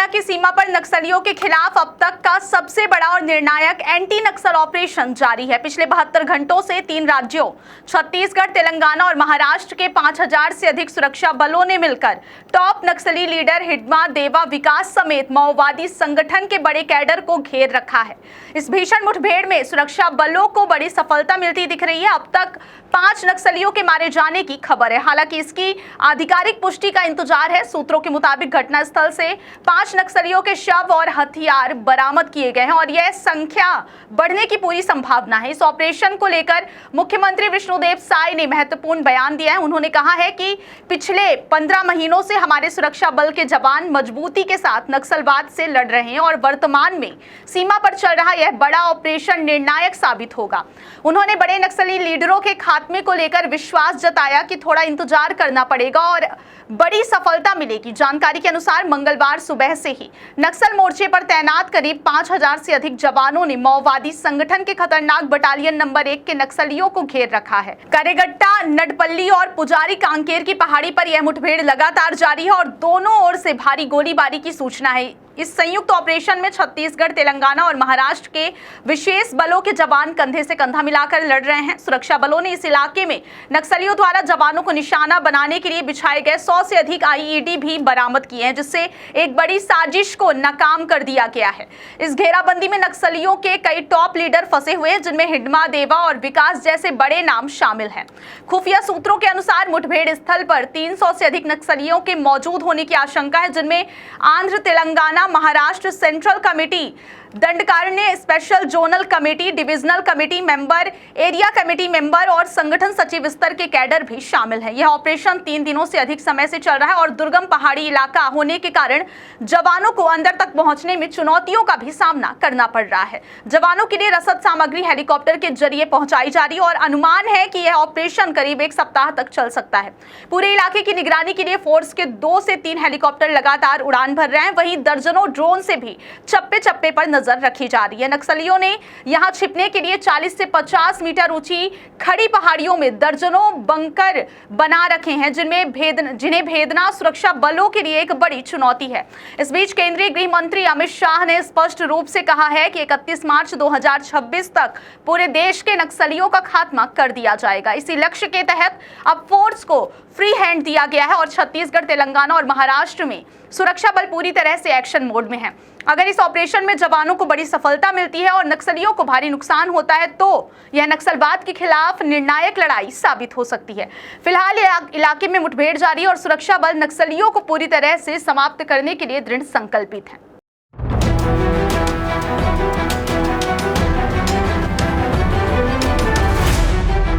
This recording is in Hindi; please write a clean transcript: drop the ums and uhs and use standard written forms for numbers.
की सीमा पर नक्सलियों के खिलाफ अब तक का सबसे बड़ा और निर्णायक एंटी नक्सल ऑपरेशन जारी है। पिछले 72 घंटों से 3 राज्यों छत्तीसगढ़, तेलंगाना और महाराष्ट्र के 5000 से अधिक सुरक्षा बलों ने मिलकर टॉप नक्सली लीडर हिडमा देवा विकास समेत माओवादी संगठन के बड़े कैडर को घेर रखा है। इस भीषण मुठभेड़ में सुरक्षा बलों को बड़ी सफलता मिलती दिख रही है। अब तक 5 नक्सलियों के मारे जाने की खबर है। हालांकि इसकी आधिकारिक पुष्टि का इंतजार है। सूत्रों के मुताबिक घटनास्थल से 5 नक्सलियों के शव और हथियार बरामद किए गए हैं और यह संख्या बढ़ने की पूरी संभावना है। इस ऑपरेशन को लेकर मुख्यमंत्री विष्णुदेव साय ने महत्वपूर्ण बयान दिया है। उन्होंने कहा है कि पिछले 15 महीनों से हमारे सुरक्षा बल के जवान मजबूती के साथ नक्सलवाद से लड़ रहे हैं और वर्तमान में सीमा पर चल रहा यह बड़ा ऑपरेशन निर्णायक साबित होगा। उन्होंने बड़े नक्सली लीडरों के खात्मे को लेकर विश्वास जताया कि थोड़ा इंतजार करना पड़ेगा और बड़ी सफलता मिलेगी। जानकारी के अनुसार मंगलवार सुबह से ही नक्सल मोर्चे पर तैनात करीब 5000 से अधिक जवानों ने माओवादी संगठन के खतरनाक बटालियन नंबर 1 के नक्सलियों को घेर रखा है। करेगट्टा, नडपल्ली और पुजारी कांकेर की पहाड़ी पर यह मुठभेड़ लगातार जारी है और दोनों ओर से भारी गोलीबारी की सूचना है। इस संयुक्त ऑपरेशन में छत्तीसगढ़, तेलंगाना और महाराष्ट्र के विशेष बलों के जवान कंधे से कंधा मिलाकर लड़ रहे हैं। सुरक्षा बलों ने इस इलाके में नक्सलियों द्वारा जवानों को निशाना बनाने के लिए बिछाए गए 100 से अधिक आईईडी भी बरामद किए हैं, जिससे एक बड़ी साजिश को नाकाम कर दिया गया है। इस घेराबंदी में नक्सलियों के कई टॉप लीडर फंसे हुए हैं, जिनमें हिडमा देवा और विकास जैसे बड़े नाम शामिल हैं। खुफिया सूत्रों के अनुसार मुठभेड़ स्थल पर 300 से अधिक नक्सलियों के मौजूद होने की आशंका है, जिनमें Andhra, Telangana, Maharashtra central committee, Dandakaranya special zonal committee, divisional committee member, area committee member और संगठन सचिव स्तर के कैडर भी शामिल हैं। यह ऑपरेशन 3 दिनों से अधिक समय से चल रहा है और दुर्गम पहाड़ी इलाका होने के कारण जवानों को अंदर तक पहुंचने में चुनौतियों का भी सामना करना पड़ रहा है। जवानों के लिए रसद सामग्री हेलीकॉप्टर के जरिए पहुंचाई जा रही है और अनुमान है कि यह ऑपरेशन करीब 1 सप्ताह तक चल सकता है। पूरे इलाके की निगरानी के लिए फोर्स के 2 से 3 हेलीकॉप्टर लगातार उड़ान भर रहे हैं। वहीं दर्जनों ड्रोन से भी चप्पे चप्पे पर नजर रखी जा रही है। नक्सलियों ने यहां छिपने के लिए 40 से 50 मीटर ऊंची खड़ी पहाड़ियों में दर्जनों बंकर बना रखे हैं, जिन्हें भेदना सुरक्षा बलों के लिए एक बड़ी चुनौती है। इस बीच केंद्रीय गृह मंत्री अमित शाह ने स्पष्ट रूप से कहा है कि 31 मार्च 2026 तक पूरे देश के नक्सलियों का खात्मा कर दिया जाएगा। इसी लक्ष्य के तहत अब फोर्स को फ्री हैंड दिया गया है और छत्तीसगढ़, तेलंगाना और महाराष्ट्र में सुरक्षा बल पूरी तरह से एक्शन मोड में है। अगर इस ऑपरेशन में जवानों को बड़ी सफलता मिलती है और नक्सलियों को भारी नुकसान होता है तो यह नक्सलवाद के खिलाफ निर्णायक लड़ाई साबित हो सकती है। फिलहाल इलाके में मुठभेड़ जारी है और सुरक्षा बल नक्सलियों को पूरी तरह से समाप्त करने के लिए दृढ़ संकल्पित है।